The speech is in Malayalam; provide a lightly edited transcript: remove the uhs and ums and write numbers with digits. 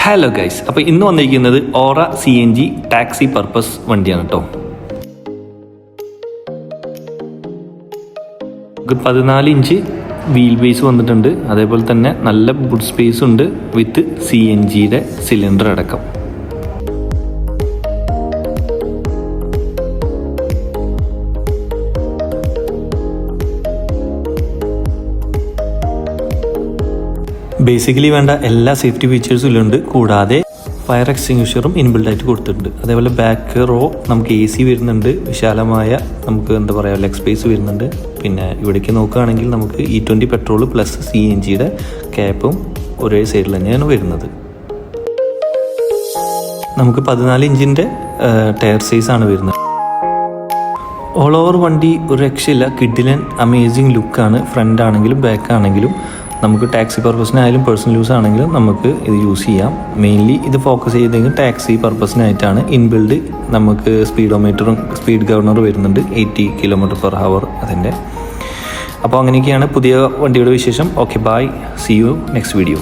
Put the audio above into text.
ഹലോ ഗൈസ്, അപ്പോൾ ഇന്ന് വന്നിരിക്കുന്നത് ഓറ CNG ടാക്സി പർപ്പസ് വണ്ടിയാണ് കേട്ടോ. 14 ഇഞ്ച് വീൽ ബേസ് വന്നിട്ടുണ്ട്. അതേപോലെ തന്നെ നല്ല ബൂട്ട് സ്പേസ് ഉണ്ട് വിത്ത് CNGയുടെ സിലിണ്ടർ അടക്കം. ബേസിക്കലി വേണ്ട എല്ലാ സേഫ്റ്റി ഫീച്ചേഴ്സും ഉണ്ട്. കൂടാതെ ഫയർ എക്സ്റ്റിങ്വിഷറും ഇൻബിൽഡ് ആയിട്ട് കൊടുത്തിട്ടുണ്ട്. അതേപോലെ ബാക്ക് റോ നമുക്ക് AC വരുന്നുണ്ട്. വിശാലമായ നമുക്ക് എന്താ പറയുക ലെഗ് സ്പേസ് വരുന്നുണ്ട്. പിന്നെ ഇവിടേക്ക് നോക്കുകയാണെങ്കിൽ നമുക്ക് E20 പെട്രോൾ പ്ലസ് CNGയുടെ ക്യാപ്പും ഒരേ സൈഡിൽ തന്നെയാണ് വരുന്നത്. നമുക്ക് 14 ഇഞ്ചിൻ്റെ ടയർ സൈസാണ് വരുന്നത്. ഓൾ ഓവർ വണ്ടി ഒരു രക്ഷയില്ല, കിഡിലൻ അമേസിങ് ലുക്കാണ്. ഫ്രണ്ട് ആണെങ്കിലും ബാക്ക് ആണെങ്കിലും നമുക്ക് ടാക്സി പർപ്പസിനായാലും പേഴ്സണൽ യൂസ് ആണെങ്കിലും നമുക്ക് ഇത് യൂസ് ചെയ്യാം. മെയിൻലി ഇത് ഫോക്കസ് ചെയ്തെങ്കിൽ ടാക്സി പർപ്പസിനായിട്ടാണ്. ഇൻബിൽഡ് നമുക്ക് സ്പീഡോമീറ്ററും സ്പീഡ് ഗവർണർ വരുന്നുണ്ട് 80 km/h അതിൻ്റെ. അപ്പോൾ അങ്ങനെയൊക്കെയാണ് പുതിയ വണ്ടിയുടെ വിശേഷം. Okay, bye, see you next video.